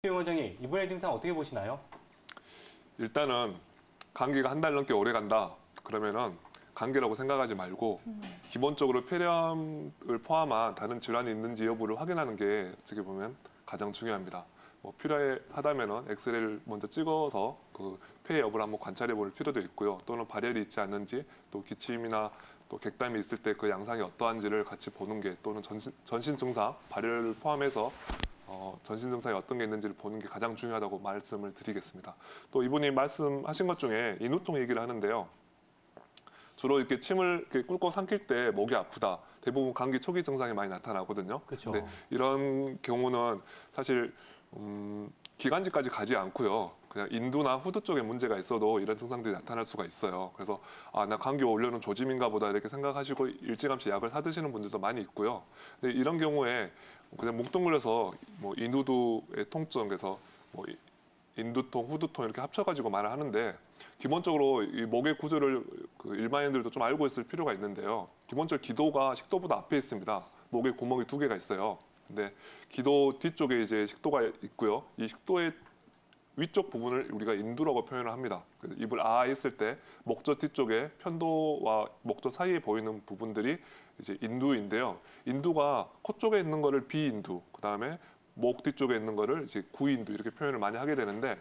최 원장님, 이번의 증상 어떻게 보시나요? 일단은 감기가 한 달 넘게 오래 간다. 그러면은 감기라고 생각하지 말고 기본적으로 폐렴을 포함한 다른 질환이 있는지 여부를 확인하는 게 어떻게 보면 가장 중요합니다. 뭐 필요하다면은 엑스레이를 먼저 찍어서 그 폐의 여부를 한번 관찰해 볼 필요도 있고요. 또는 발열이 있지 않는지, 또 기침이나 또 객담이 있을 때 그 양상이 어떠한지를 같이 보는 게, 또는 전신 증상, 발열을 포함해서 전신 증상이 어떤 게 있는지를 보는 게 가장 중요하다고 말씀을 드리겠습니다. 또 이분이 말씀하신 것 중에 인후통 얘기를 하는데요. 주로 이렇게 침을 이렇게 꿀꺽 삼킬 때 목이 아프다. 대부분 감기 초기 증상이 많이 나타나거든요. 그렇죠. 근데 이런 경우는 사실 기관지까지 가지 않고요. 그냥 인두나 후두 쪽에 문제가 있어도 이런 증상들이 나타날 수가 있어요. 그래서 나 감기 오려는 조짐인가 보다 이렇게 생각하시고 일찌감치 약을 사드시는 분들도 많이 있고요. 근데 이런 경우에 그냥 뭉뚱그려서 뭐 인후두의 통증, 그래서 뭐 인두통, 후두통 이렇게 합쳐가지고 말을 하는데, 기본적으로 이 목의 구조를 그 일반인들도 좀 알고 있을 필요가 있는데요. 기본적으로 기도가 식도보다 앞에 있습니다. 목에 구멍이 2개가 있어요. 근데 기도 뒤쪽에 이제 식도가 있고요. 이 식도의 위쪽 부분을 우리가 인두라고 표현을 합니다. 입을 했을 때 목젖 뒤쪽에 편도와 목젖 사이에 보이는 부분들이 이제 인두인데요. 인두가 코 쪽에 있는 거를 비인두, 그다음에 목 뒤쪽에 있는 거를 이제 구인두 이렇게 표현을 많이 하게 되는데,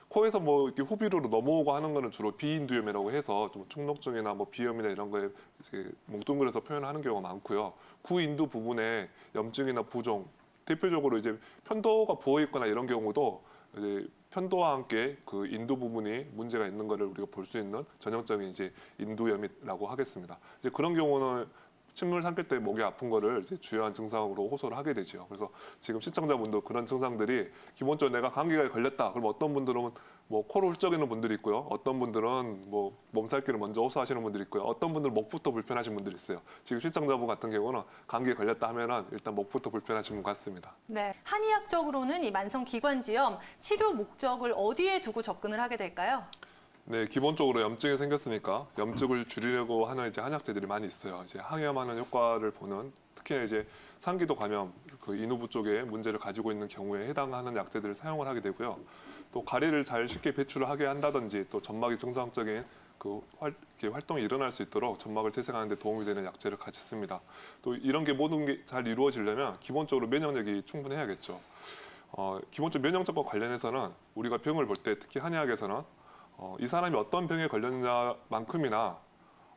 코에서 뭐 이렇게 후비루로 넘어오고 하는 거는 주로 비인두염이라고 해서 좀 축농증이나 뭐 비염이나 이런 거에 이제 뭉뚱그려서 표현하는 경우가 많고요. 구인두 부분에 염증이나 부종, 대표적으로 이제 편도가 부어 있거나 이런 경우도 이제 편도와 함께 그 인두 부분이 문제가 있는 거를 우리가 볼 수 있는 전형적인 이제 인두염이라고 하겠습니다. 이제 그런 경우는 침을 삼킬 때 목이 아픈 거를 이제 주요한 증상으로 호소를 하게 되죠. 그래서 지금 시청자분도 그런 증상들이 기본적으로 내가 감기가 걸렸다. 그럼 어떤 분들은 뭐 코로 훌쩍이는 분들이 있고요. 어떤 분들은 뭐 몸살기를 먼저 호소하시는 분들이 있고요. 어떤 분들은 목부터 불편하신 분들이 있어요. 지금 시청자분 같은 경우는 감기에 걸렸다 하면은 일단 목부터 불편하신 분 같습니다. 네, 한의학적으로는 이 만성기관지염 치료 목적을 어디에 두고 접근을 하게 될까요? 네, 기본적으로 염증이 생겼으니까 염증을 줄이려고 하는 이제 한약재들이 많이 있어요. 이제 항염하는 효과를 보는, 특히 이제 상기도 감염, 그 인후부 쪽에 문제를 가지고 있는 경우에 해당하는 약재들을 사용을 하게 되고요. 또 가래를 잘 쉽게 배출을 하게 한다든지, 또 점막이 정상적인 그 활동이 일어날 수 있도록 점막을 재생하는 데 도움이 되는 약재를 같이 씁니다. 또 이런 게 모든 게 잘 이루어지려면 기본적으로 면역력이 충분해야겠죠. 기본적으로 면역력과 관련해서는 우리가 병을 볼 때, 특히 한의학에서는 이 사람이 어떤 병에 걸렸느냐만큼이나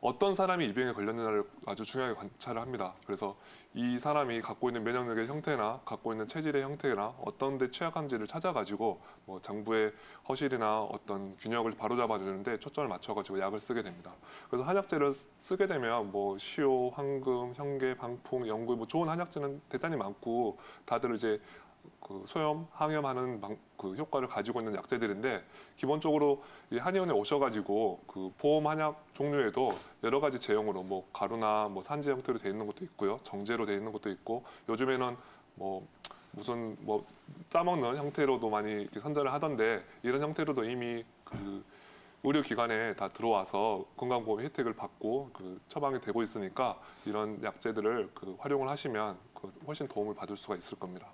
어떤 사람이 이 병에 걸렸느냐를 아주 중요하게 관찰을 합니다. 그래서 이 사람이 갖고 있는 면역력의 형태나 갖고 있는 체질의 형태나 어떤 데 취약한지를 찾아가지고 뭐 장부의 허실이나 어떤 균형을 바로잡아 주는데 초점을 맞춰가지고 약을 쓰게 됩니다. 그래서 한약재를 쓰게 되면 뭐 시오, 황금, 현계, 방풍, 영구, 뭐 좋은 한약재는 대단히 많고, 다들 이제 그 소염, 항염하는 그 효과를 가지고 있는 약재들인데, 기본적으로 이 한의원에 오셔가지고 그 보험 한약 종류에도 여러 가지 제형으로 뭐 가루나 뭐 산재 형태로 되어 있는 것도 있고요, 정제로 되어 있는 것도 있고, 요즘에는 뭐 무슨 뭐 짜먹는 형태로도 많이 이렇게 선전을 하던데, 이런 형태로도 이미 그 의료기관에 다 들어와서 건강보험 혜택을 받고 그 처방이 되고 있으니까, 이런 약재들을 그 활용을 하시면 그 훨씬 도움을 받을 수가 있을 겁니다.